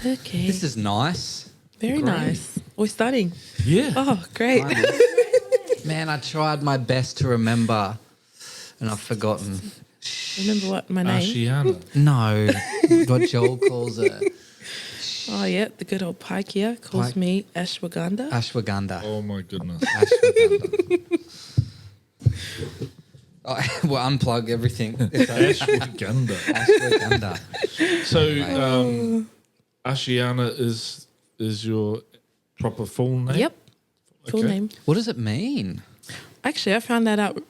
Okay. This is nice. Very nice. We're studying. Yeah. Oh, great. Man, I tried my best to remember and I've forgotten. Remember what my name? Ashiana. No, what Joel calls it. Oh, yeah. The good old Pike here calls Pike. me Ashwagandha. Ashwagandha. Oh my goodness. Ashwagandha. Oh, we'll unplug everything. Ashwagandha. Ashwagandha. So, Ashiana is your proper full name? Yep. Full Okay. name. What does it mean? Actually, I found that out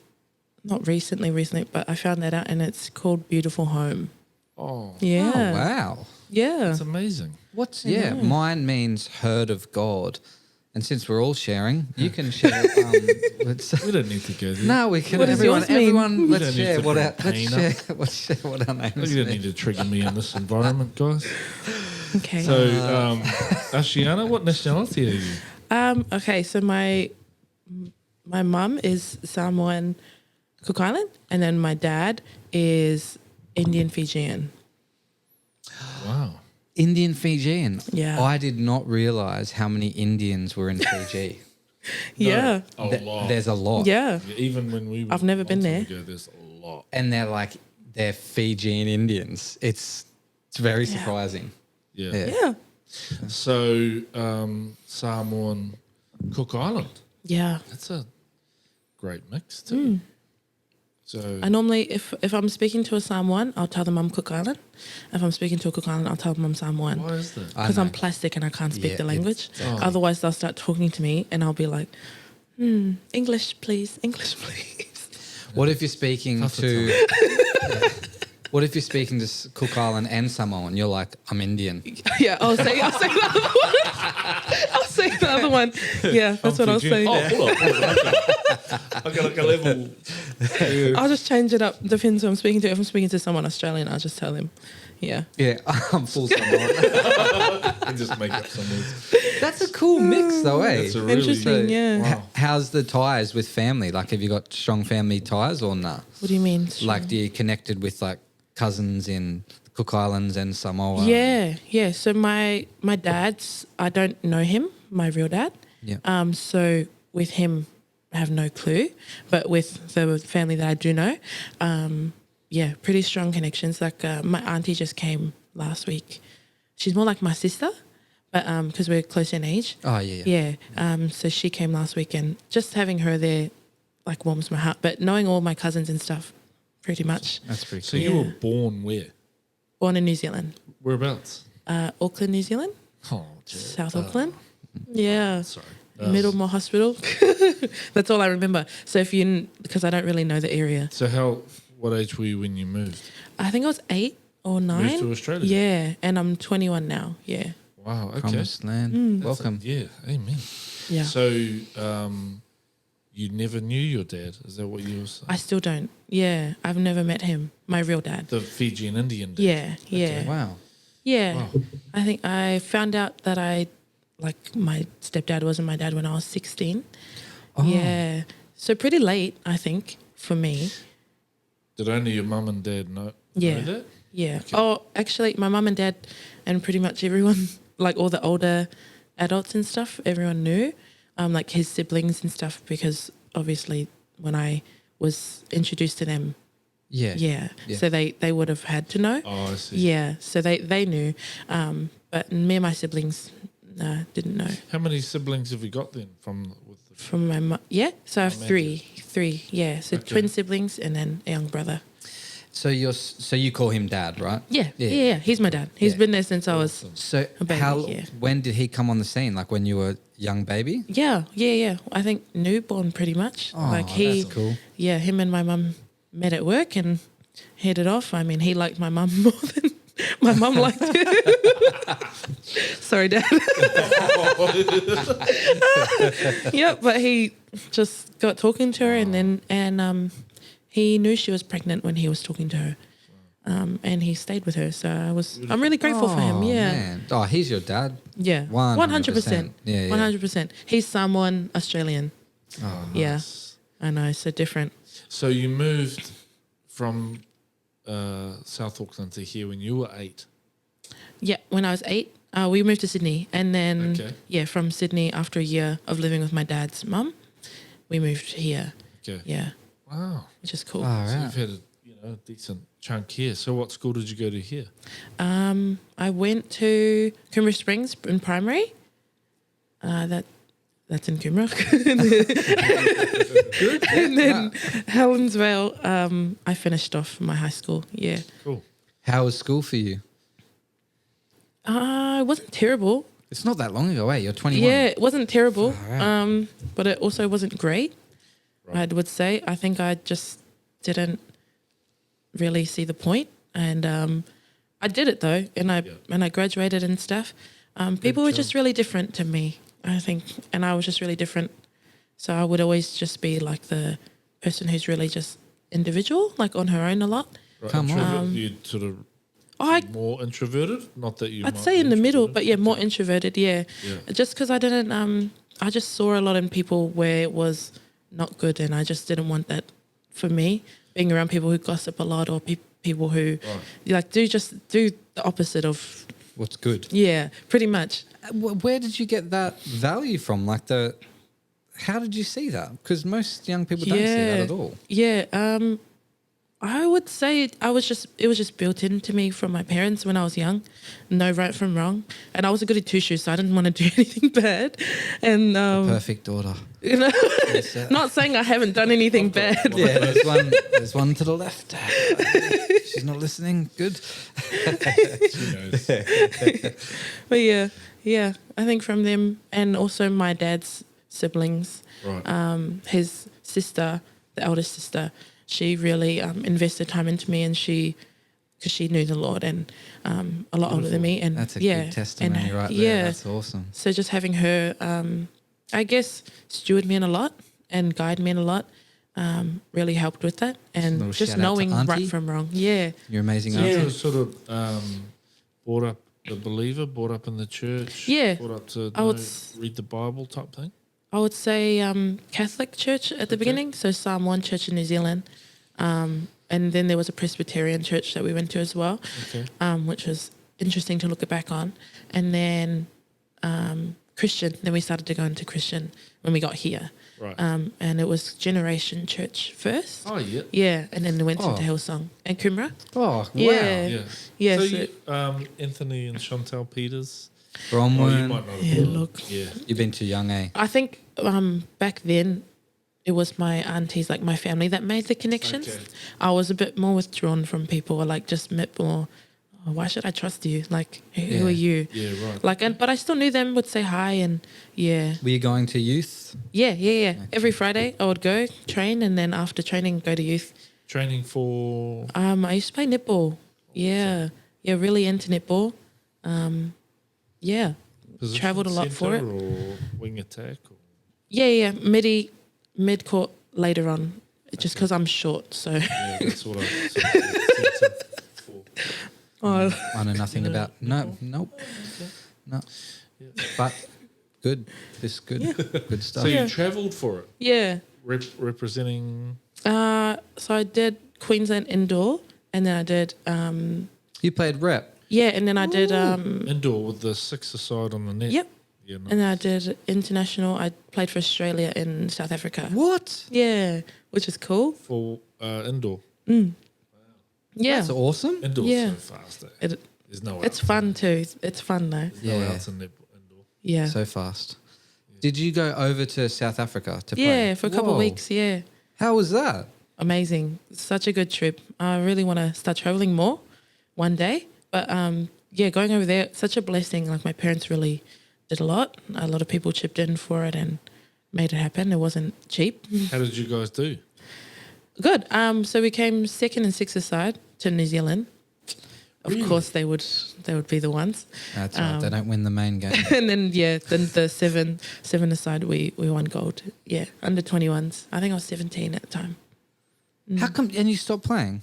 not recently, but I found that out and it's called Beautiful Home. Oh, Yeah. Oh, wow. Yeah. that's amazing. Mine means heard of God. And since we're all sharing, you can share. Let's, We don't need to go there. no, we can. What does everyone, yours mean? everyone, let's don't need share to what our, bring let's pain share, let's share what our names You don't mean. need to trigger me in this environment, guys. Okay. So, Ashiana, what nationality are you? Okay, so my mum is Samoan Cook Island, and then my dad is Indian Fijian. Wow. Indian Fijian. Yeah. I did not realise how many Indians were in Fiji. Yeah. No, a lot. There's a lot. Yeah. Yeah, even when we were I've never been long there. time ago, there's a lot. And they're Fijian Indians. It's very surprising. Yeah. Yeah. Yeah. So, Samoan Cook Island. Yeah. That's a great mix too. So, I normally, if I'm speaking to a Samoan, I'll tell them I'm Cook Island. If I'm speaking to a Cook Island, I'll tell them I'm Samoan. why is that? I Because know. I'm plastic and I can't speak Yeah, the language. Oh. Otherwise, they'll start talking to me and I'll be like, English, please. English, please. What if you're speaking Tough to? What if you're speaking to Cook Island and Samoan? You're like, I'm Indian. Yeah, I'll say the other one. I'll say the other one. Yeah, that's what I'll say. Oh, hold on. I got like a level. I'll just change it up. Depends who I'm speaking to. If I'm speaking to someone Australian, I'll just tell him. Yeah. Yeah, I'm full Samoan. And just make up some words. That's a cool mix, though, eh? That's a really Interesting, yeah. Wow. How's the ties with family? Like, have you got strong family ties or nah? What do you mean? Like, do you connected with like cousins in Cook Islands and Samoa? Yeah. So my dad's, I don't know him, my real dad. Yeah. So with him, I have no clue. But with the family that I do know, yeah, pretty strong connections. Like my auntie just came last week. She's more like my sister, but because we're close in age. Oh, yeah. Yeah. So she came last week, and just having her there, like, warms my heart. But knowing all my cousins and stuff, pretty much. That's pretty So cool. you Yeah. were born where? Born in New Zealand, Whereabouts? Auckland, New Zealand, Oh, South Auckland. Yeah. sorry. Middlemore Hospital. That's all I remember. So because I don't really know the area. So what age were you when you moved? I think I was 8 or 9. Moved to Australia? Yeah, and I'm 21 now. Yeah, Wow, okay. Promised land. Mm. Welcome. Yeah, amen. yeah. So, you never knew your dad? Is that what you were saying? I still don't. Yeah, I've never met him. My real dad. The Fijian Indian dad? Yeah, yeah, Wow. yeah. Wow. I think I found out that my stepdad wasn't my dad when I was 16. Oh. Yeah, so pretty late, I think, for me. Did only your mum and dad know Yeah. that? Yeah. Oh, actually, my mum and dad and pretty much everyone, like all the older adults and stuff, everyone knew, like his siblings and stuff, because obviously when I was introduced to them, Yeah. yeah, Yeah. so they would have had to know. Oh, I see. Yeah, so they knew, but me and my siblings didn't know. How many siblings have you got then with the From my mum, yeah, so I have Imagine. three, yeah, so Okay. twin siblings and then a young brother. So you call him dad, right? Yeah, he's my dad. He's Yeah. been there since I was. Awesome. So A baby, yeah. when did he come on the scene? Like when you were a young baby? Yeah. I think newborn pretty much. Oh, like he, that's cool. yeah, him and my mum met at work and hit it off. I mean, he liked my mum more than my mum liked him. Sorry, Dad. Yeah, but he just got talking to her, and he knew she was pregnant when he was talking to her. And he stayed with her, so I'm really grateful for him. Oh, Yeah, man. Oh, he's your dad. yeah, 100%. Yeah. 100%. He's Samoan Australian. Oh, Yeah, Nice. I know, so different. So you moved from South Auckland to here when you were 8. Yeah, when I was 8, We moved to Sydney, and then Okay. from Sydney after a year of living with my dad's mum, we moved here. Okay. Yeah, Wow. which is cool. Far So out. you've had a decent chunk here. So what school did you go to here? I went to Coomera Springs in primary. That's in Coomera. And then Helensvale, I finished off my high school. Yeah. Cool. How was school for you? It wasn't terrible. It's not that long ago, eh? You're 21. Yeah, it wasn't terrible. Far out. But it also wasn't great. Right. I would say. I think I just didn't really see the point, and I did it though, and I graduated and stuff. People were just really different to me, I think, and I was just really different. So I would always just be like the person who's really just individual, like on her own a lot. Right. Come on. Introvert, you sort of more introverted? Not that you I'd might say be in the middle, introverted. but yeah, more introverted. Yeah, Yeah. just because I didn't. I just saw a lot in people where it was not good, and I just didn't want that for me. Being around people who gossip a lot, or people who like do the opposite of. What's good? Yeah, pretty much. Where did you get that value from? Like how did you see that? Because most young people don't see that at all. Yeah, I would say it was just built into me from my parents when I was young. No right from wrong, and I was a goody two shoes, so I didn't want to do anything bad. And Perfect daughter. you know, Yes, not saying I haven't done anything bad. Yeah, there's one to the left. She's not listening. Good. She knows. But yeah, I think from them, and also my dad's siblings, Right. his sister, the eldest sister, she really invested time into me, and because she knew the Lord, and a lot older than me, and That's a yeah, good testimony and, right there. yeah, That's awesome. so just having her, I guess, steward me in a lot and guide me in a lot, really helped with that, and Little just shout out to knowing Auntie. right from wrong. Yeah, You're amazing, So auntie. you were sort of brought up a believer, brought up in the church, Yeah. brought up to I would read the Bible type thing. I would say Catholic church at the beginning, so Psalm 1 church in New Zealand. And then there was a Presbyterian church that we went to as well, Okay. which was interesting to look back on. And then Christian, then we started to go into Christian when we got here. Right. And it was Generation Church first. Oh yeah. Yeah, and then we went Oh. into Hillsong and Coomera. Oh, wow. Yeah. Yeah. Yeah, So so- you, Anthony and Chantel Peters. Bronwyn. Oh, you might know. Yeah, them. look. Yeah. You've been too young, eh? I think back then it was my aunties, like my family, that made the connections. Okay. I was a bit more withdrawn from people, or like just a bit more, oh, why should I trust you? Like, who Yeah. are you? Yeah. Right. Like, but I still knew them, would say hi, and yeah. Were you going to youth? Yeah. Every Friday I would go train, and then after training, go to youth. Training for. I used to play netball. Yeah, really into netball. Yeah, Position, travelled a lot for it. centre or wing attack. Or, Yeah, mid court later on, just because I'm short. So yeah, that's what I. Sort of centre for. oh, I know nothing Yeah. about. No. No. Yeah. But good. This is good. Good stuff. So Yeah. you travelled for it, yeah. representing. So I did Queensland indoor, and then I did You played rep. and then I did Indoor with the six-a-side on the net. yep, Yeah, nice. and then I did international. I played for Australia in South Africa. What? Yeah, which is cool. For indoor. Yeah, That's awesome. Indoor's Yeah. so fast. Eh? It- There's no it's outs. fun too. It's fun though. No Yeah. outs in indoor. Yeah, So fast. Did you go over to South Africa to play? yeah, for a couple of Whoa. weeks. Yeah, How was that? amazing. Such a good trip. I really want to start traveling more one day. But yeah, going over there, such a blessing. Like my parents really did a lot. A lot of people chipped in for it and made it happen. It wasn't cheap. How did you guys do? Good. So we came second and sixth aside to New Zealand. Of Really? course, they would be the ones. That's right. They don't win the main game. And then then the seven aside we won gold. Yeah, under 21s. I think I was 17 at the time. How come? And you stopped playing?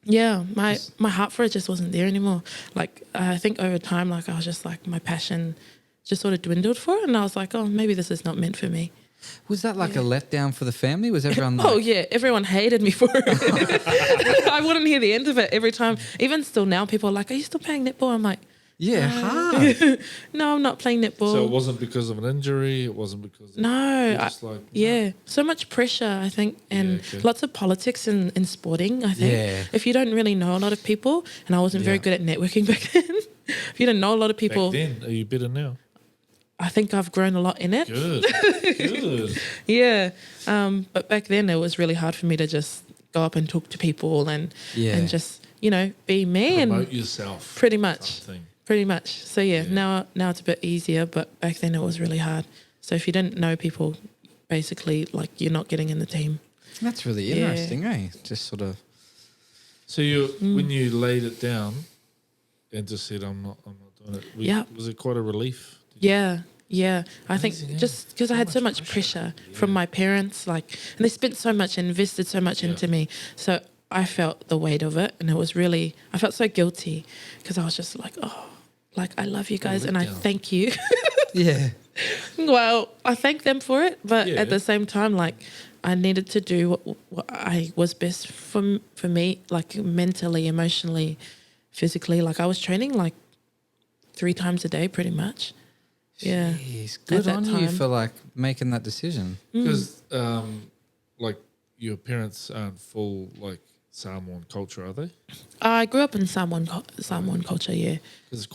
Yeah, my heart for it just wasn't there anymore. Like I think over time, like I was just like my passion just sort of dwindled for it, and I was like, oh, maybe this is not meant for me. Was that like a letdown for the family? Was everyone like, Oh yeah, everyone hated me for it. I wouldn't hear the end of it every time. Even still now, people are like, "Are you still playing netball?" I'm like, Yeah, hard. No, I'm not playing netball. So it wasn't because of an injury. It wasn't because of, No, you're just like, yeah, so much pressure, I think, and okay. lots of politics in sporting, I think. Yeah. If you don't really know a lot of people, and I wasn't very Yeah. good at networking back then, if you don't know a lot of people, Back then, are you better now? I think I've grown a lot in it. Good, good. Yeah. But back then it was really hard for me to just go up and talk to people and just, be me Promote and yourself. pretty much. Something. Pretty much. So now it's a bit easier, but back then it was really hard. So if you didn't know people, basically like you're not getting in the team. That's really interesting, eh? Just sort of. So when you laid it down and just said, I'm not doing it, was it quite a relief? Yeah. I think Amazing, just because I had so much pressure from my parents, and they spent so much, invested so much into me. So I felt the weight of it, and it was really, I felt so guilty because I was just like, I love you guys and I thank you. Yeah. Well, I thank them for it, but at the same time, I needed to do what I was best for me, mentally, emotionally, physically. I was training 3 times a day, pretty much. Yeah. Jeez, good on you for making that decision. Because your parents aren't full Samoan culture, are they? I grew up in Samoan culture, yeah. Because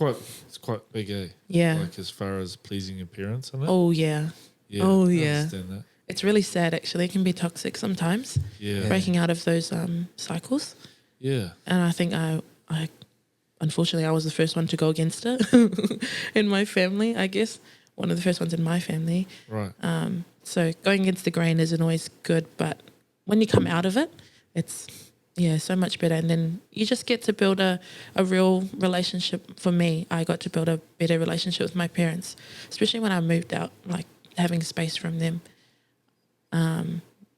it's quite big, eh? Yeah. As far as pleasing your parents and that. Oh, yeah. Yeah. Oh, I yeah. understand that. It's really sad, actually. It can be toxic sometimes, Yeah. breaking out of those cycles. Yeah. And I think I unfortunately, I was the first one to go against it in my family, I guess. One of the first ones in my family. Right. So going against the grain isn't always good, but when you come out of it, it's so much better. And then you just get to build a real relationship. For me, I got to build a better relationship with my parents, especially when I moved out, having space from them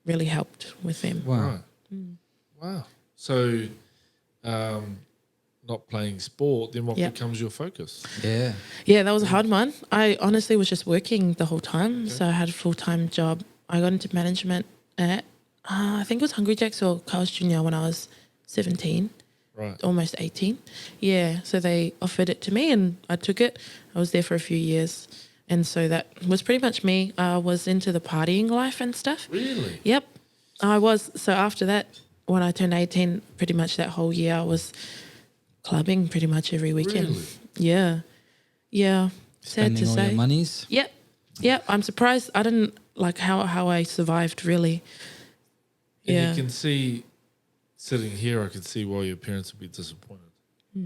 really helped with them. Wow. Right. Wow. So not playing sport, then what becomes your focus? Yeah. Yeah, that was a hard one. I honestly was just working the whole time. Okay. So I had a full-time job. I got into management at, I think it was Hungry Jack's or Carl's Jr. when I was 17. Right. Almost 18. Yeah, so they offered it to me and I took it. I was there for a few years. And so that was pretty much me. I was into the partying life and stuff. Really? Yep, I was. So after that, when I turned 18, pretty much that whole year I was clubbing pretty much every weekend. Really? Yeah. Yeah. Sad Spending to all say. your monies? Yep. I'm surprised. I didn't like how I survived, really. And you can see, sitting here, I can see why your parents would be disappointed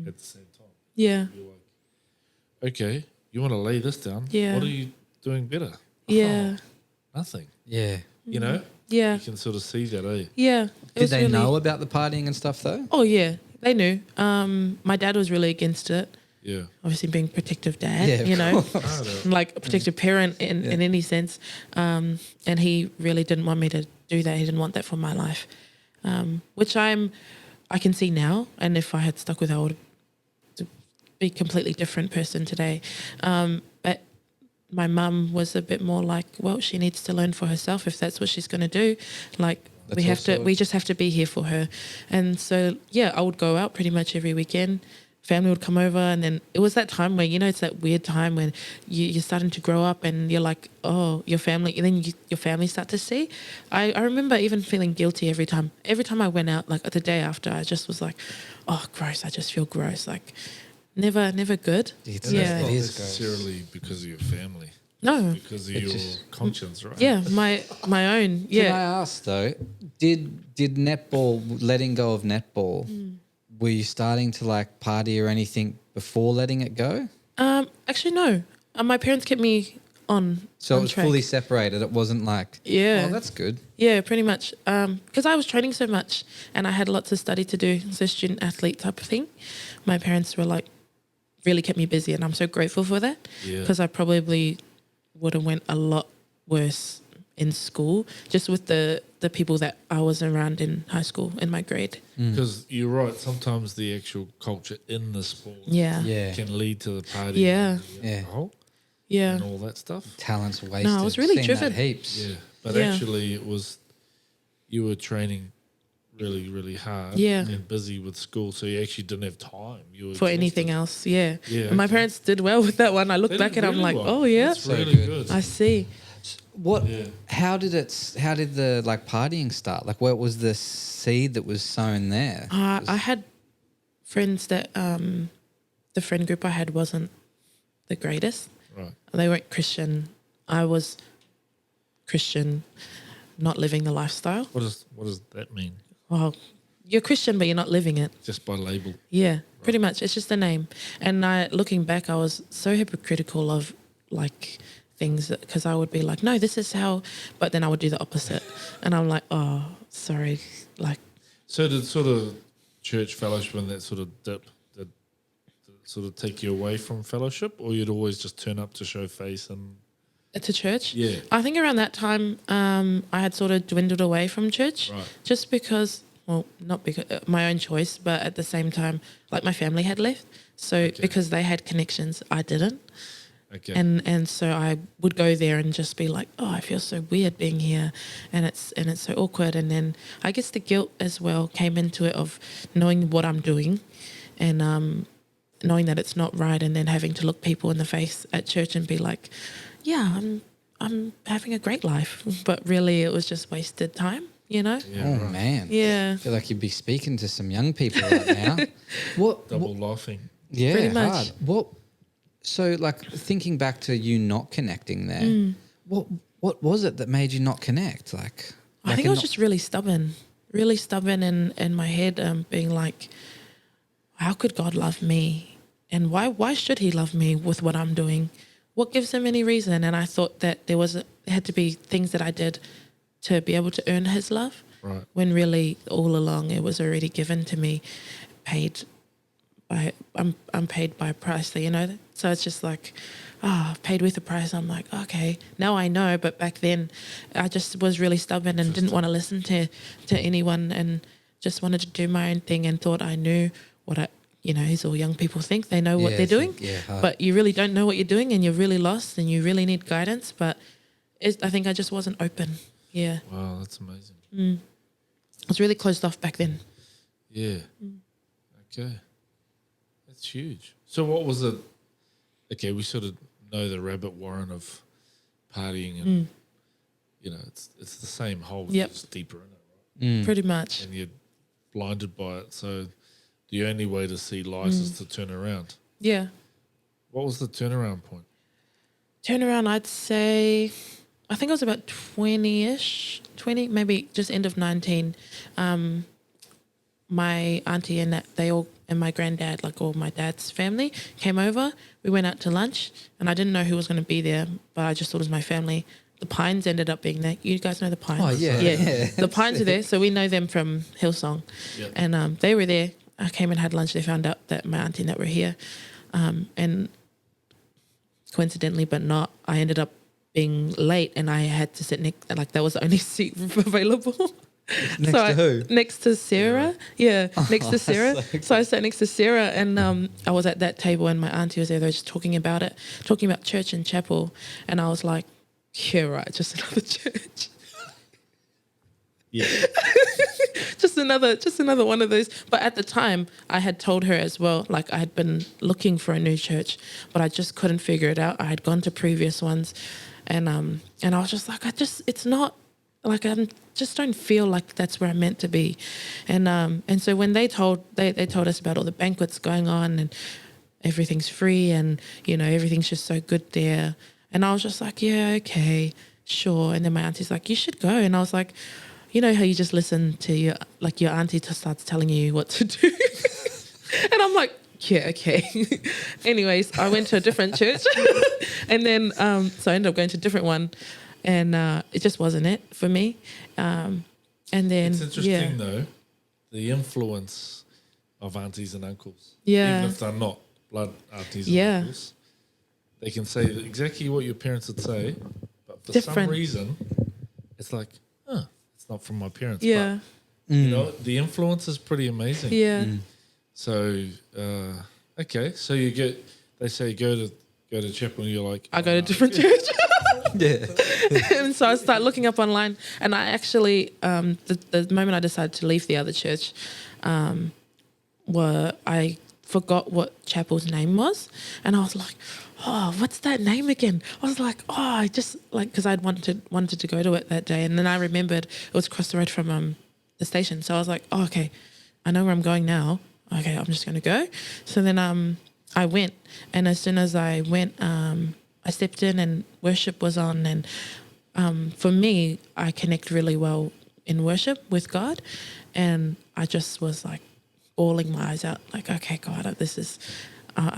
at the same time. Yeah. You're like, okay, you want to lay this down. Yeah. What are you doing better? Yeah. Oh, nothing. Yeah. You know? Yeah. You can sort of see that, eh? Yeah. It Did was they really- know about the partying and stuff though? Oh, yeah. They knew. My dad was really against it. Yeah. Obviously being protective dad, Yeah, you know, Harder. like a protective parent in any sense. And he really didn't want me to do that. He didn't want that for my life, which I can see now. And if I had stuck with it, I would be a completely different person today. But my mum was a bit more like, well, she needs to learn for herself if that's what she's going to do. Like, we just have to be here for her. And so, yeah, I would go out pretty much every weekend. Family would come over, and then it was that time where, you know, it's that weird time when you're starting to grow up and you're like, oh, your family, and then your family start to see. I remember even feeling guilty every time I went out, like the day after, I just was like, oh, gross, I just feel gross. Like, never good. And Yeah. that's not It is necessarily because of your family. No. Because of your conscience, right? Yeah, my own. Can I Yeah. ask though, did netball, letting go of netball, were you starting to like party or anything before letting it go? Actually, no. My parents kept me on. So on it was track. fully separated. It wasn't like, Yeah. oh, that's good. Yeah, pretty much. Because I was training so much and I had lots of study to do, so student athlete type of thing. My parents were like, really kept me busy, and I'm so grateful for that. Yeah. Because I probably would have went a lot worse in school, just with the people that I was around in high school in my grade. Because you're right, sometimes the actual culture in the sport Yeah. Yeah. can lead to the party Yeah. and the Yeah. alcohol Yeah. and all that stuff. Talent's wasted. I was really Seen that driven. heaps. Yeah. But Yeah. actually it was, you were training really, really hard Yeah. and busy with school, so you actually didn't have time. You were for anything exhausted. else. Yeah. Yeah, And my okay. parents did well with that one. I look They back did and I'm really like, well. oh yeah, That's So really good. good. I see. What? Yeah. How did the like partying start? Like, what was the seed that was sown there? I had friends that the friend group I had wasn't the greatest. Right. They weren't Christian. I was Christian, not living the lifestyle. What does that mean? Well, you're Christian, but you're not living it. Just by label. Yeah, pretty much. It's just a name. And looking back, I was so hypocritical of like things because I would be like, no, this is how, but then I would do the opposite. And I'm like, oh, sorry. Like, So did sort of church fellowship and that sort of dip did sort of take you away from fellowship, or you'd always just turn up to show face and to church? Yeah. I think around that time, I had sort of dwindled away from church. Right. Just because, well, not because my own choice, but at the same time, like my family had left. So because they had connections, I didn't. okay. And so I would go there and just be like, oh, I feel so weird being here, and it's so awkward. And then I guess the guilt as well came into it of knowing what I'm doing, and knowing that it's not right, and then having to look people in the face at church and be like, yeah, I'm having a great life, but really it was just wasted time, you know? yeah, Oh right. man. Yeah. I feel like you'd be speaking to some young people right now. What? Double laughing. Yeah, Pretty much. hard. What? So, like thinking back to you not connecting there, Mm. what was it that made you not connect? Like, I think I was just really stubborn in my head, being like, how could God love me? And why should he love me with what I'm doing? What gives him any reason? And I thought that there had to be things that I did to be able to earn his love. Right. When really all along it was already given to me, I'm paid by a price, you know. So it's just like, paid with a price. I'm like, okay, now I know. But back then, I just was really stubborn and didn't want to listen to anyone, and just wanted to do my own thing and thought I knew what as all young people think they know what they're doing. hard. But you really don't know what you're doing, and you're really lost, and you really need guidance. But I think I just wasn't open. Yeah, Wow, that's amazing. I was really closed off back then. Yeah. Okay. That's huge. So what was it? Okay, we sort of know the rabbit warren of partying and it's the same hole, Yep. just deeper in it, right? Pretty much. And you're blinded by it. So the only way to see light is to turn around. Yeah. What was the turnaround point? Turnaround, I'd say, I think I was about 20-ish, 20, maybe just end of 19. My auntie and and my granddad, like all my dad's family, came over. We went out to lunch, and I didn't know who was going to be there, but I just thought it was my family. The Pines ended up being there. You guys know the Pines? Oh, yeah. Yeah. The Pines are there, so we know them from Hillsong. Yep. And they were there. I came and had lunch. They found out that my auntie and that were here. And coincidentally, but not, I ended up being late, and I had to sit next, like that was the only seat available. Next to who? Next to Sarah. Yeah, next to Sarah. So I sat next to Sarah, and I was at that table, and my auntie was there. They were just talking about church and chapel, and I was like, yeah, right, just another church. Yeah. just another one of those. But at the time, I had told her as well, like I had been looking for a new church, but I just couldn't figure it out. I had gone to previous ones, and I was just like, it's not like just don't feel like that's where I'm meant to be, and so when they told us about all the banquets going on and everything's free and everything's just so good there, and I was just like, yeah, okay, sure. And then my auntie's like, you should go, and I was like, you know how you just listen to your auntie just starts telling you what to do, and I'm like, yeah, okay. Anyways, I went to a different church, and then so I ended up going to a different one. And it just wasn't it for me. And then, It's interesting though, the influence of aunties and uncles. Yeah. Even if they're not blood aunties and Yeah. uncles, they can say exactly what your parents would say, but for some Different. reason, it's like, it's not from my parents. yeah, But, the influence is pretty amazing. yeah, So, okay, so they say go to chapel, and you're like, I go to a different church. Yeah. And so I started looking up online, and I actually, the moment I decided to leave the other church, I forgot what chapel's name was, and I was like, oh, what's that name again? I was like, oh, I just like, because I'd wanted to go to it that day, and then I remembered it was across the road from the station, so I was like, oh, okay, I know where I'm going now. Okay, I'm just gonna go. So then I went, and as soon as I went, I stepped in and worship was on, and for me, I connect really well in worship with God, and I just was like bawling my eyes out, like, okay, God, this is,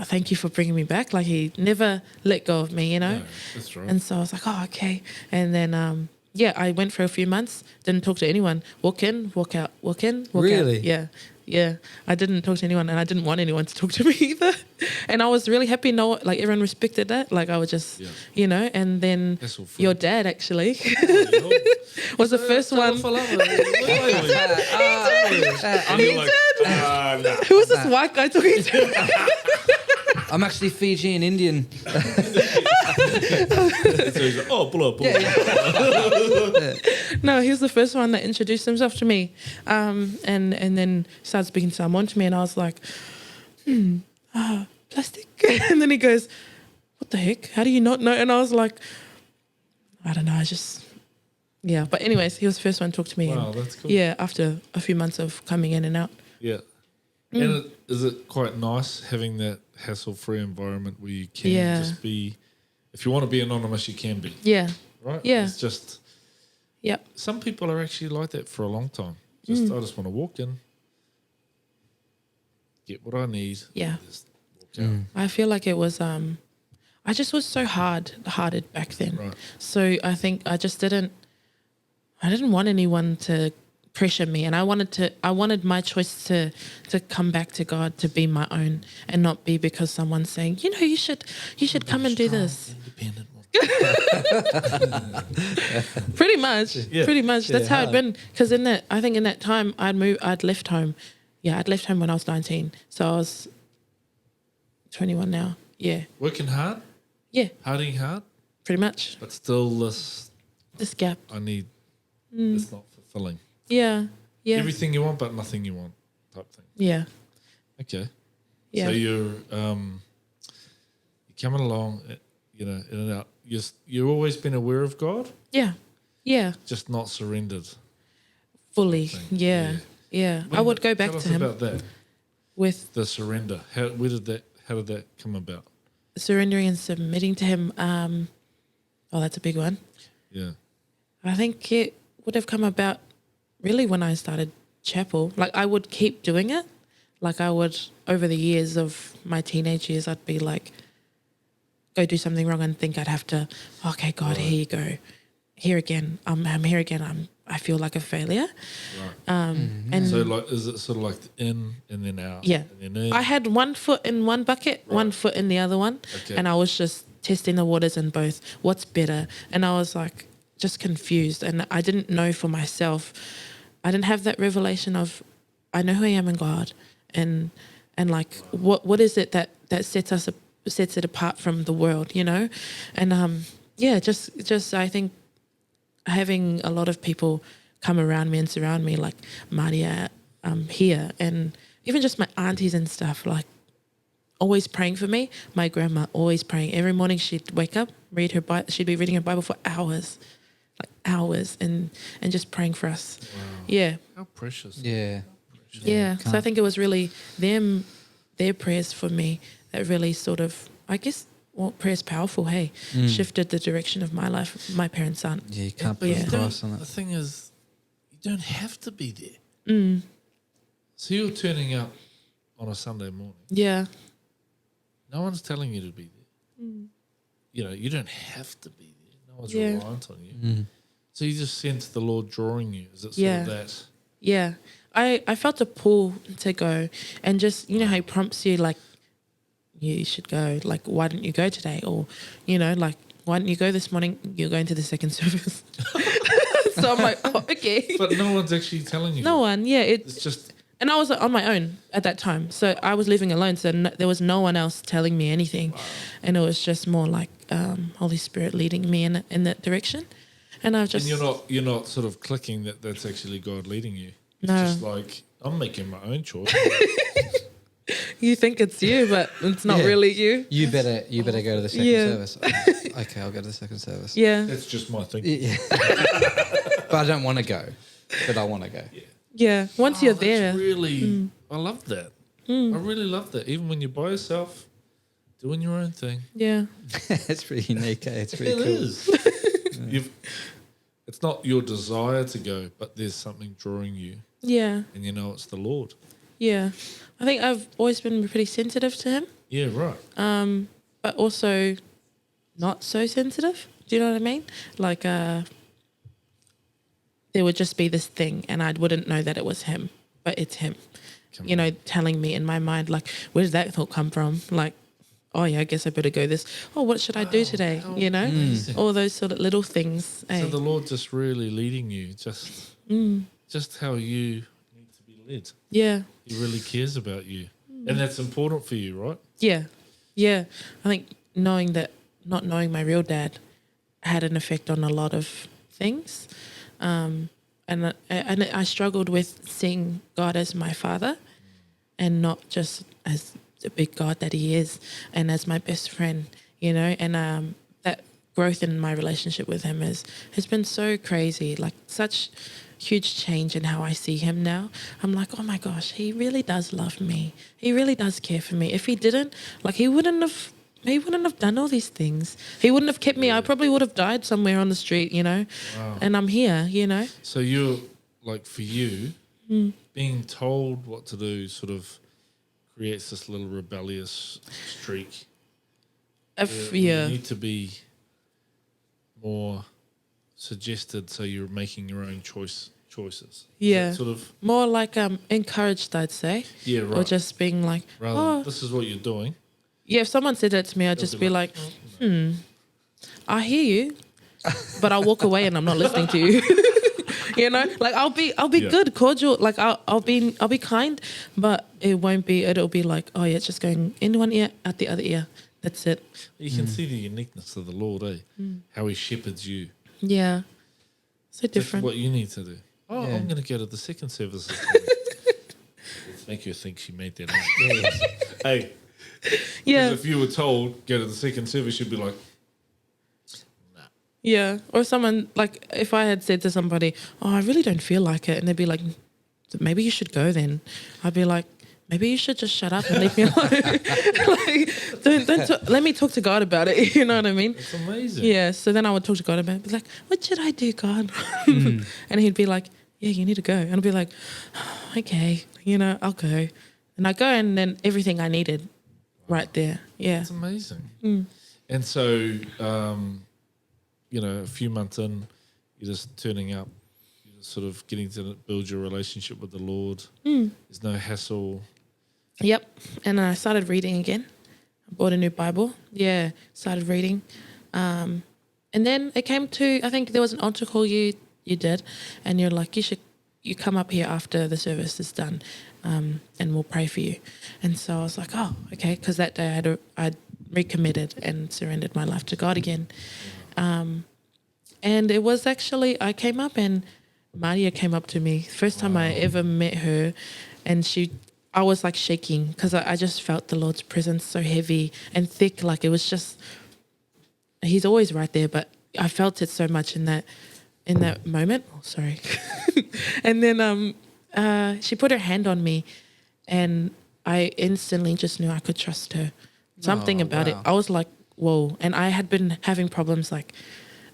thank you for bringing me back. Like He never let go of me, you know. No, that's right. And so I was like, oh, okay. And then I went for a few months, didn't talk to anyone. Walk in, walk out, walk in, walk Really? out. Yeah. I didn't talk to anyone, and I didn't want anyone to talk to me either. And I was really happy. No, like everyone respected that. Like I was just, you know. And then Hassle-free. your dad actually was the first one. Who was this white guy talking to? I'm actually Fijian Indian. So he's like, oh, blah, blah. No, he was the first one that introduced himself to me, and then started speaking Samoan to me, and I was like, plastic. And then he goes, what the heck? How do you not know? And I was like, I don't know. I just, yeah. But anyways, he was the first one to talk to me. Wow, and that's cool. Yeah, after a few months of coming in and out. Yeah. And is it quite nice having that hassle-free environment where you can just be, if you want to be anonymous, you can be, Yeah. right? Yeah. It's just, Yep. some people are actually like that for a long time. I just want to walk in, get what I need, Yeah. just walk out. I feel like it was I just was so hearted back then. Right. So I think I didn't want anyone to pressure me, and I wanted my choice to come back to God, to be my own, and not be because someone's saying, you know, you should come and do this. Independent one. Pretty much. Yeah. Pretty much. That's how it'd hard. been. Because in that time I'd left home. Yeah, I'd left home when I was 19. So I was 21 now. Yeah. Working hard, Yeah, harding hard, pretty much. but still this, This gap. I need, it's not fulfilling. Yeah. Yeah. Everything you want, but nothing you want type thing. Yeah. Okay. Yeah. So you're coming along, you know, in and out. You've always been aware of God, Yeah. Yeah. just not surrendered. Fully. Thing. Yeah. Yeah. I would go back Tell to us him about that, with the surrender. How did that come about? surrendering and submitting to him. That's a big one. Yeah. I think it would have come about really when I started chapel. Like I would keep doing it. Like I would, over the years of my teenage years, I'd be like, go do something wrong and think I'd have to, okay, God, here you go. Here again. I'm here again. I feel like a failure. Right. And So like, is it sort of like in and then out? yeah, And then in? I had 1 foot in one bucket, 1 foot in the other one. Okay. And I was just testing the waters in both. What's better? And I was like, just confused. And I didn't know for myself. I didn't have that revelation of, I know who I am in God. And like, what is it that sets it apart from the world, you know? And just I think having a lot of people come around me and surround me, like Maria here, and even just my aunties and stuff, like always praying for me. My grandma always praying. Every morning she'd wake up, read her Bible. She'd be reading her Bible for hours, and just praying for us. Wow. Yeah. How precious. Yeah. Yeah. So I think it was really their prayers for me that really sort of, I guess, well, prayer's powerful, hey? Shifted the direction of my life. My parents aren't. Yeah, you can't put Yeah. a price on The it. thing is, you don't have to be there. So you're turning up on a Sunday morning. Yeah. No one's telling you to be there. You know, you don't have to be there. No one's Yeah. reliant on you. So you just sense the Lord drawing you. Is it sort Yeah. of that? Yeah. I felt a pull to go, and just, you know how he prompts you, like, you should go, like, why didn't you go today? Or, you know, like, why didn't you go this morning? You're going to the second service. So I'm like, oh, okay. But no one's actually telling you. No one, yeah. It's just And I was on my own at that time. So I was living alone. So there was no one else telling me anything. Wow. And it was just more like Holy Spirit leading me in that direction. And I just... And you're not sort of clicking that that's actually God leading you. It's No. just like, I'm making my own choice. You think it's you, but it's not really you. You better go to the second service. Okay, I'll go to the second service. Yeah. That's just my thinking. Yeah. But I don't want to go. But I want to go. Yeah. Yeah. Once you're there. That's really, I love that. I really love that. Even when you're by yourself, doing your own thing. Yeah. It's pretty unique. It's pretty cool. It is. It's not your desire to go, but there's something drawing you. Yeah. And you know it's the Lord. Yeah. I think I've always been pretty sensitive to him. Yeah, right. But also not so sensitive. Do you know what I mean? Like, there would just be this thing and I wouldn't know that it was him, but it's him. You know, telling me in my mind, like, where did that thought come from? Like, oh, yeah, I guess I better go this. Oh, what should I do today? You know, all those sort of little things. So the Lord just really leading you, just how you need to be led. Yeah. He really cares about you. And that's important for you, right? Yeah. Yeah. I think not knowing my real dad had an effect on a lot of things. And I struggled with seeing God as my father and not just as the big God that he is and as my best friend, you know, and that growth in my relationship with him has been so crazy, like such huge change in how I see him now. I'm like, oh my gosh, he really does love me. He really does care for me. If he didn't, like he wouldn't have done all these things. He wouldn't have kept me. I probably would have died somewhere on the street, you know. Wow. And I'm here, you know. So you're like, for you, being told what to do sort of creates this little rebellious streak. You need to be more suggested so you're making your own choices. Yeah. Sort of more like encouraged, I'd say. Yeah, right. Or just being like, rather than, this is what you're doing. Yeah, if someone said that to me, I'd just be like, I hear you, but I'll walk away and I'm not listening to you. You know, like I'll be good, cordial. Like I'll be kind, but it'll be like, oh yeah, it's just going in one ear, out the other ear. That's it. You can see the uniqueness of the Lord, how he shepherds you. Yeah, so different. That's what you need to do. Oh, I'm going to go to the second service. Let's make her think she made that up. Hey. Yeah. Because if you were told, go to the second service, you'd be like, nah. Yeah. Or someone, like, if I had said to somebody, oh, I really don't feel like it, and they'd be like, maybe you should go then. I'd be like, maybe you should just shut up and leave me alone. Like, don't let me talk to God about it. You know what I mean? It's amazing. Yeah. So then I would talk to God about it. Be like, what should I do, God? And he'd be like, yeah, you need to go. And I'd be like, oh, okay, you know, I'll go. And I go, and then everything I needed. Right there, yeah. It's amazing. And so, you know, a few months in, you're just turning up, you're just sort of getting to build your relationship with the Lord. There's no hassle. Yep. And I started reading again. I bought a new Bible. Yeah, started reading. And then it came to, I think there was an altar call you did, and you're like, you come up here after the service is done. And we'll pray for you. And so I was like, oh, okay, because that day I'd recommitted and surrendered my life to God again. And it was actually, I came up and Maria came up to me. First time I ever met her, and I was like shaking because I just felt the Lord's presence so heavy and thick. Like it was just, he's always right there, but I felt it so much in that moment. Oh, sorry. And then she put her hand on me, and I instantly just knew I could trust her. Something about it. I was like, whoa. And I had been having problems like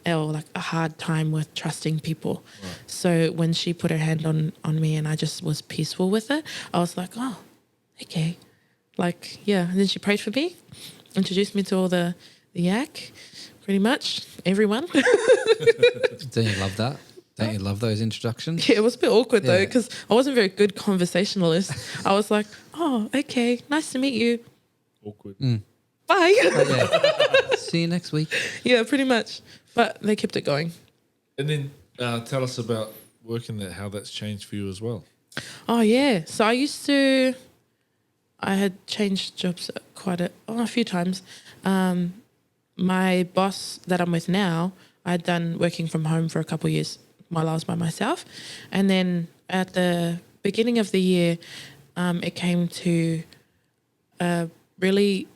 a hard time with trusting people. Right. So when she put her hand on me and I just was peaceful with it, I was like, oh, okay. Like, yeah. And then she prayed for me, introduced me to all the yak, pretty much everyone. Don't you love that? Don't you love those introductions? Yeah, it was a bit awkward though, because I wasn't a very good conversationalist. I was like, oh, okay, nice to meet you. Awkward. Bye. See you next week. Yeah, pretty much. But they kept it going. And then tell us about working that, how that's changed for you as well. Oh yeah. So I had changed jobs a few times. My boss that I'm with now, I'd done working from home for a couple of years while I was by myself, and then at the beginning of the year, it came to a really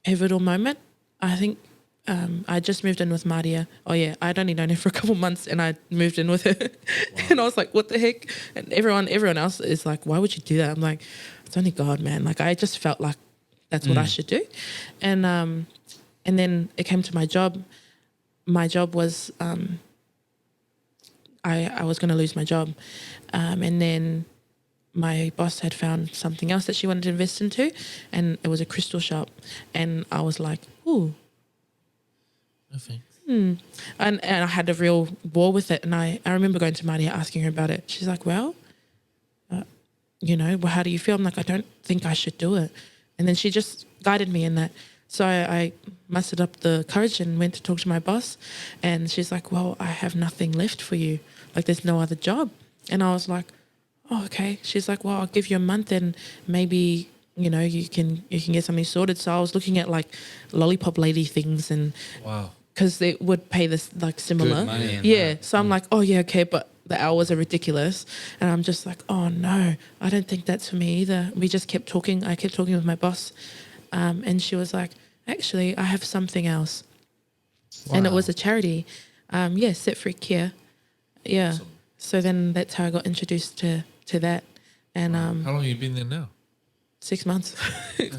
pivotal moment. I think I just moved in with Maria. Oh yeah, I'd only known her for a couple months, and I moved in with her, and I was like, "What the heck?" And everyone else is like, "Why would you do that?" I'm like, "It's only God, man." Like I just felt like that's what I should do, and then it came to my job. My job was I was going to lose my job, and then my boss had found something else that she wanted to invest into, and it was a crystal shop, and I was like, "Ooh." No thanks. And I had a real war with it. And I remember going to Maria asking her about it. She's like, well, well, how do you feel? I'm like, I don't think I should do it. And then she just guided me in that. So I mustered up the courage and went to talk to my boss. And she's like, well, I have nothing left for you. Like, there's no other job. And I was like, oh, okay. She's like, well, I'll give you a month and maybe, you can get something sorted. So I was looking at like lollipop lady things and Wow. because they would pay this like similar. Good money in yeah. that. So I'm like, oh yeah, okay, but the hours are ridiculous. And I'm just like, oh no, I don't think that's for me either. We just kept talking. I kept talking with my boss. And she was like, actually, I have something else. And it was a charity. Set free care. Yeah. Awesome. So then that's how I got introduced to that. And How long have you been there now? 6 months,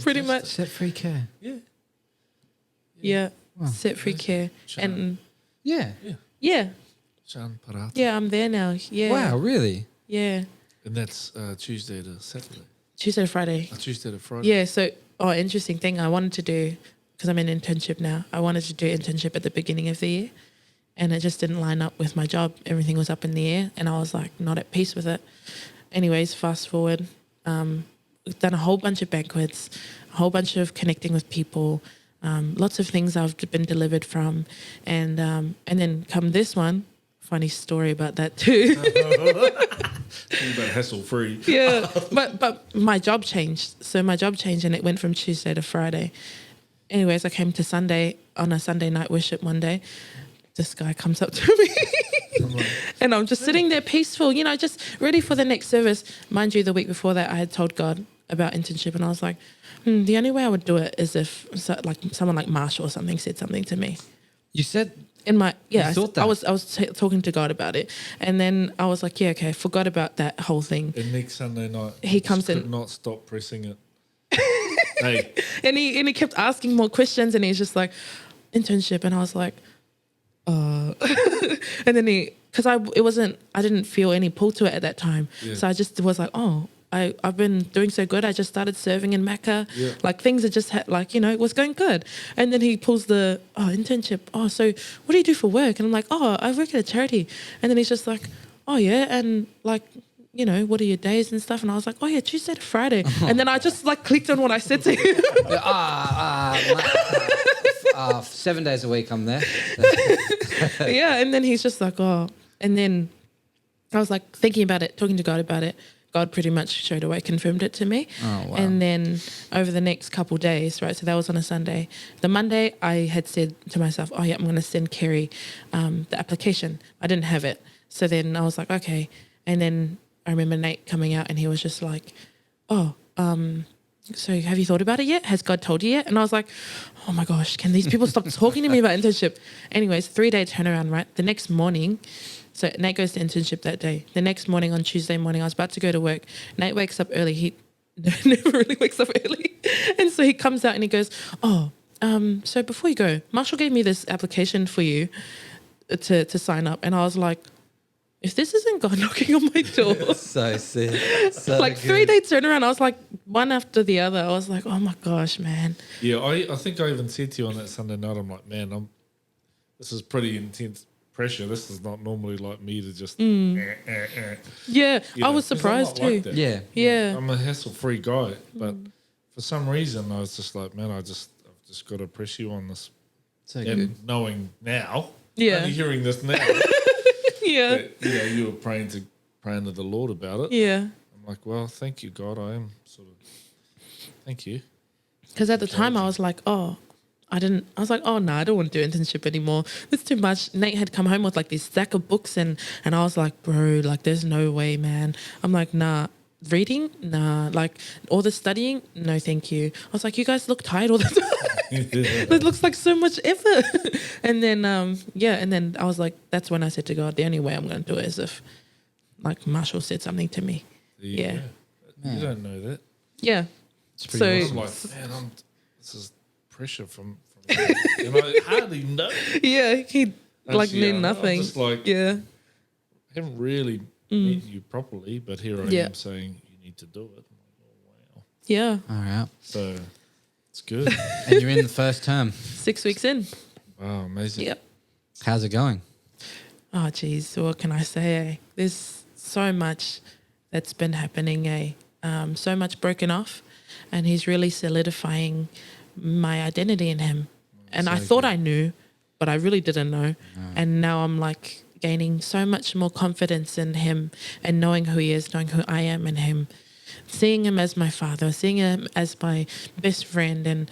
pretty much. Set free care. Yeah. Yeah. Wow. Set free care. And Yeah. yeah. Shan Parata. Yeah, I'm there now. Yeah. Wow, really? Yeah. And that's Tuesday to Saturday. Tuesday to Friday. Tuesday to Friday. Yeah. So, interesting thing I wanted to do, because I'm in internship now, I wanted to do internship at the beginning of the year, and it just didn't line up with my job. Everything was up in the air, and I was like not at peace with it. Anyways, fast forward, we've done a whole bunch of banquets, a whole bunch of connecting with people, lots of things I've been delivered from, and then come this one. Funny story about that too. Think about hassle free. Yeah, but my job changed. So my job changed, and it went from Tuesday to Friday. Anyways, I came to Sunday on a Sunday night worship one day. This guy comes up to me, and I'm just sitting there peaceful, just ready for the next service. Mind you, the week before that, I had told God about internship, and I was like, the only way I would do it is if someone like Marshall or something said something to me. You said In my You thought that? I was talking to God about it, and then I was like, yeah, okay, forgot about that whole thing. And next Sunday night, He comes could in. not stop pressing it. Hey, And he kept asking more questions, and he's just like, internship, and I was like, and then because I didn't feel any pull to it at that time, Yeah. so I just was like, I've been doing so good. I just started serving in Mecca. Yeah. Like things are just it was going good. And then he pulls the internship. Oh, so what do you do for work? And I'm like, I work at a charity. And then he's just like, oh yeah, and like, what are your days and stuff? And I was like, oh yeah, Tuesday to Friday. And then I just like clicked on what I said to him. 7 days a week I'm there. Yeah, and then he's just like, and then I was like thinking about it, talking to God about it. God pretty much straight away confirmed it to me. Oh, wow. And then over the next couple days, right, so that was on a Sunday. The Monday, I had said to myself, oh yeah, I'm going to send Kerry the application. I didn't have it. So then I was like, okay. And then I remember Nate coming out, and he was just like, so have you thought about it yet? Has God told you yet? And I was like, oh my gosh, can these people stop talking to me about internship? Anyways, 3-day turnaround, right? The next morning, so Nate goes to internship that day. The next morning, on Tuesday morning, I was about to go to work. Nate wakes up early. He never really wakes up early. And so he comes out and he goes, so before you go, Marshall gave me this application for you to sign up. And I was like, if this isn't God knocking on my door. So sick. So Like good. 3-day turnaround, I was like one after the other. I was like, oh my gosh, man. yeah, I think I even said to you on that Sunday night, I'm like, man, this is pretty intense pressure. This is not normally like me to just. Yeah, You I know, was 'cause I'm surprised not like too. that. Yeah. Yeah. I'm a hassle-free guy, but for some reason I was just like, man, I've just got to press you on this. So And good. knowing now, Yeah. only hearing this now, Yeah. that, you were praying to the Lord about it. Yeah. I'm I'm like, well, thank you, God. I am sort of, thank you. Because at the time I was like, oh, I was like, oh, no, I don't want to do internship anymore. It's too much. Nate had come home with like this stack of books and I was like, bro, like there's no way, man. I'm like, nah. Reading? Nah. Like all the studying? No, thank you. I was like, you guys look tired all the time. It looks like so much effort. And then, and then I was like, that's when I said to God, the only way I'm going to do it is if like Marshall said something to me. Yeah. You don't know that. Yeah. It's pretty I'm awesome. like, man, this is pressure from and I hardly know. Yeah, he like Actually, knew I'm nothing. just like, Yeah. I haven't really met you properly, but here I am saying you need to do it. I'm like, oh, wow. Yeah. All right. So it's good. And you're in the first term. 6 weeks in. Wow, amazing. Yep. How's it going? Oh, geez. What can I say? There's so much that's been happening. So much broken off. And he's really solidifying my identity in him. And I thought I knew, but I really didn't know. And now I'm like gaining so much more confidence in him and knowing who he is, knowing who I am in him, seeing him as my father, seeing him as my best friend, and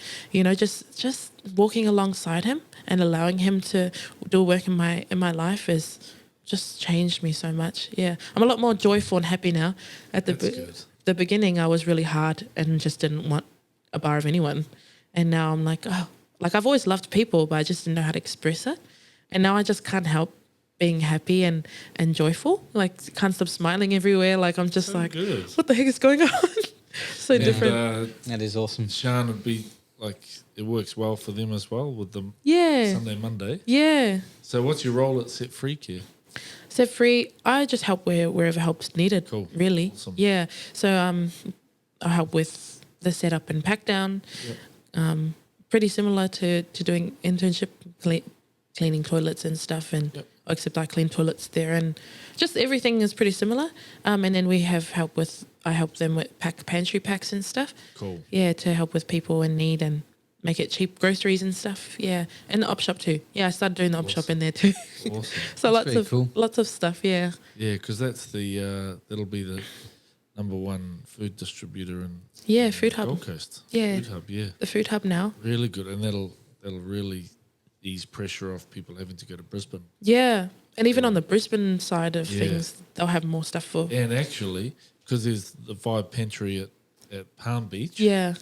just walking alongside him and allowing him to do work in my life is just changed me so much. Yeah, I'm a lot more joyful and happy now. At the beginning, I was really hard and just didn't want a bar of anyone, and now I'm like, oh, like I've always loved people, but I just didn't know how to express it, and now I just can't help being happy and joyful. Like can't stop smiling everywhere. Like I'm just like, good. what the heck is going on? So different. That is awesome. Sean would be like, it works well for them as well with them Yeah. Sunday, Monday. Yeah. So what's your role at Set Free Care? Set Free, I just help wherever help's needed. Cool. Really. Awesome. Yeah. So I help with the setup and pack down. Yep. Pretty similar to doing internship, cleaning toilets and stuff, and Yep. except I clean toilets there, and just everything is pretty similar. And then we have help with, I help them with pantry packs and stuff. Cool. Yeah, to help with people in need and make it cheap, groceries and stuff. Yeah, and the op shop too. Yeah, I started doing the op shop in there too. Awesome. So That's pretty cool. lots of stuff. Yeah. Yeah, because that's the that'll be the number one food distributor in Food hub. Gold Coast. Yeah. Food hub. Yeah, The food hub now. really good, and that'll really ease pressure off people having to go to Brisbane. Yeah, and even on the Brisbane side of Yeah. things, they'll have more stuff for. And actually, because there's the Vibe Pantry at Palm Beach. Yeah.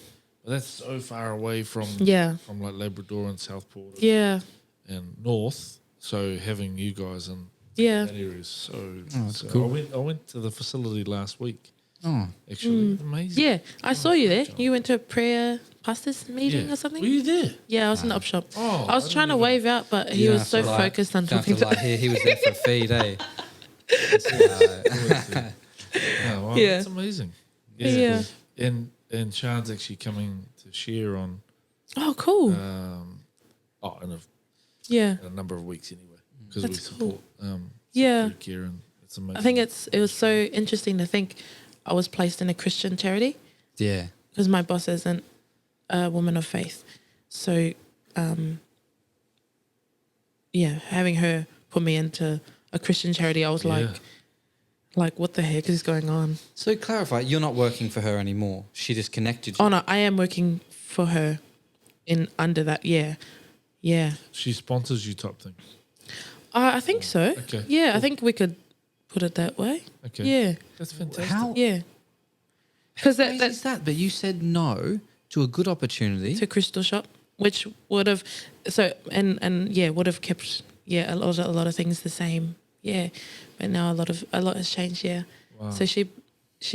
But that's so far away from like Labrador and Southport Yeah. and North. So having you guys in Yeah. that area is so. that's so cool. I went to the facility last week. Oh, Actually, amazing. Yeah, I saw you there. You went to a prayer pastor's meeting Yeah. or something? Were you there? Yeah, I was in the op shop. Oh, I was trying to wave out, but he was so focused on talking to he was there for a feed, eh? Oh, wow, Yeah. that's amazing. Yeah. And Sean's actually coming to share on Oh, cool. in Yeah. a number of weeks anyway, because we That's support Yeah. Food Care, and it's amazing. I think it was so interesting to think I was placed in a Christian charity Yeah. because my boss isn't a woman of faith. So, having her put me into a Christian charity, I was like, what the heck is going on? So clarify, you're not working for her anymore. She just connected you. Oh no, I am working for her in under that. Yeah. she sponsors you, type thing. I think so. Okay. Yeah, I think we could put it that way. Okay. Yeah. That's fantastic. How Yeah. Because crazy that's is that? But you said no to a good opportunity. to Crystal Shop, which would have would have kept a lot of things the same. Yeah, but now a lot has changed. Yeah. Wow. So she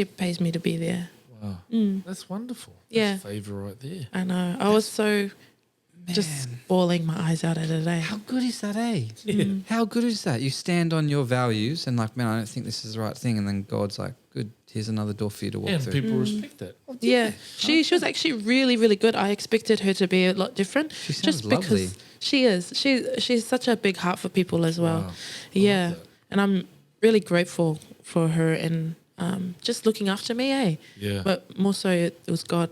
pays me to be there. Wow. That's wonderful. Yeah. That's favour right there. I know. I was so just bawling my eyes out at it. How good is that, eh? How good is that? You stand on your values and like, man, I don't think this is the right thing. And then God's like, good, here's another door for you to walk And through. people respect that. Yeah, she was actually really, really good. I expected her to be a lot different. She sounds just lovely. because she is. She's such a big heart for people as well. Wow. Yeah, that. and I'm really grateful for her and just looking after me, eh? Yeah. But more so, it was God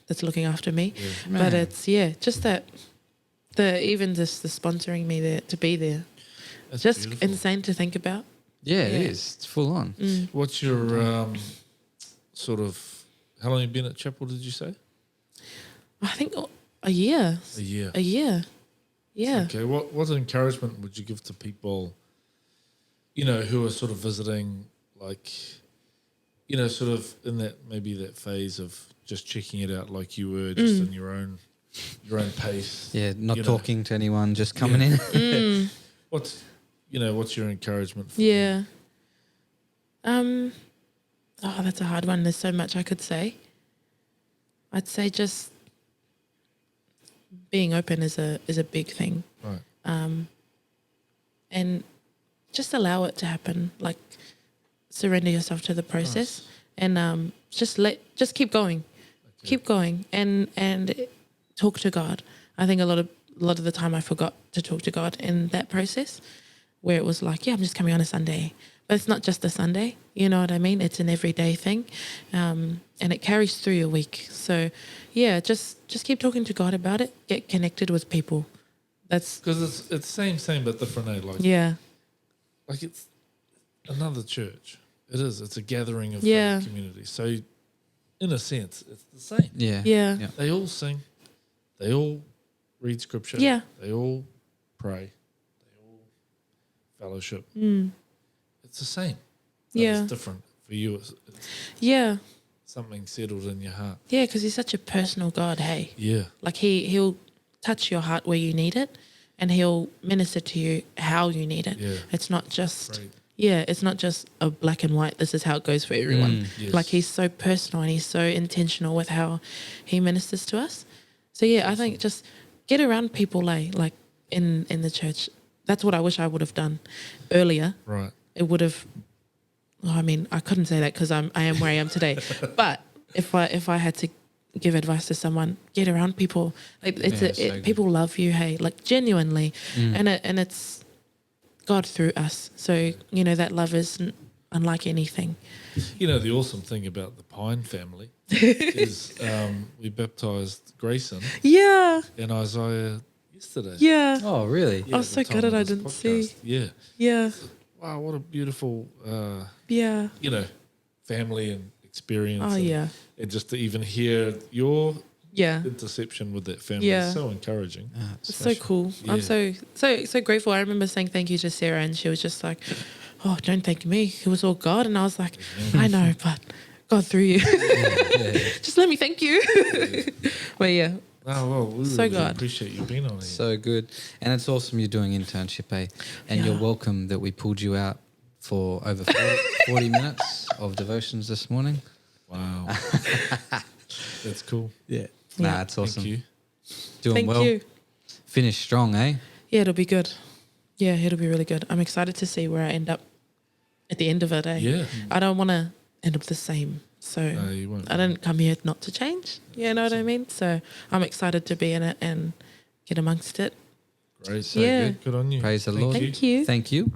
that's looking after me. Yeah. But Man. it's just that even just the sponsoring me there to be there, That's just beautiful. insane to think about. Yeah, Yeah. it is. It's full on. What's your sort of, how long have you been at chapel, did you say? I think a year. A year. A year. Yeah. Okay, what encouragement would you give to people, you know, who are sort of visiting, like, you know, sort of in that, maybe that phase of just checking it out like you were, just in your own pace. Yeah, not you know? talking to anyone, just coming in. What's your encouragement for Yeah. Oh, that's a hard one. There's so much I could say. I'd say just being open is a big thing. Right. And just allow it to happen. Like, surrender yourself to the process, and just keep going. Okay. Keep going, and talk to God. I think a lot of the time I forgot to talk to God in that process, where it was like, yeah, I'm just coming on a Sunday, but it's not just a Sunday. You know what I mean? It's an everyday thing, and it carries through your week. So, yeah, just keep talking to God about it. Get connected with people. That's Because it's same but different, eh? Like, yeah, like it's another church. It is. It's a gathering of Yeah. faith community. So, in a sense, it's the same. Yeah. yeah, Yeah. They all sing. They all read scripture. Yeah. They all pray. They all fellowship. It's the same. But Yeah. It's different for you. It's yeah, something settled in your heart. yeah. Because He's such a personal God. Hey. Yeah. Like he'll touch your heart where you need it, and He'll minister to you how you need it. Yeah. It's not just Great. it's not just a black and white. This is how it goes for everyone. Yes. Like He's so personal and He's so intentional with how He ministers to us. So yeah, I think just get around people like in the church. That's what I wish I would have done earlier. Right. It would have. I mean, I couldn't say that because I am where I am today. But if I had to give advice to someone, get around people. Like people love you, hey, like genuinely, and it's God through us. So you know that love is unlike anything. You know, the awesome thing about the Pine family is we baptised Grayson Yeah, and Isaiah yesterday. yeah. Oh, really? Yeah, I was at the so time gutted of I this didn't see. podcast. Yeah. Yeah, Wow, what a beautiful, yeah. you know, family and experience. Oh and, yeah, And just to even hear your yeah. interception with that family Yeah. is so encouraging. Ah, It's so cool. Yeah. I'm so grateful. I remember saying thank you to Sarah, and she was just like, "Oh, don't thank me. It was all God." And I was like, "I know, but God through you. Just let me thank you." But yeah, Oh, well, we So really good. appreciate you being on here. So good. And it's awesome you're doing internship, eh? And Yeah. you're welcome that we pulled you out for over 40 minutes of devotions this morning. Wow. That's cool. Yeah. Yeah. Nah, it's awesome. Thank you. Doing thank well. you. Finish strong, eh? Yeah, it'll be good. Yeah, it'll be really good. I'm excited to see where I end up at the end of it. Eh? Yeah. I don't want to end up the same. So No, you won't. I didn't come here not to change. You know what I mean? So I'm excited to be in it and get amongst it. Great. Yeah. Good on you. Praise the Thank Lord. you. Thank you. Thank you.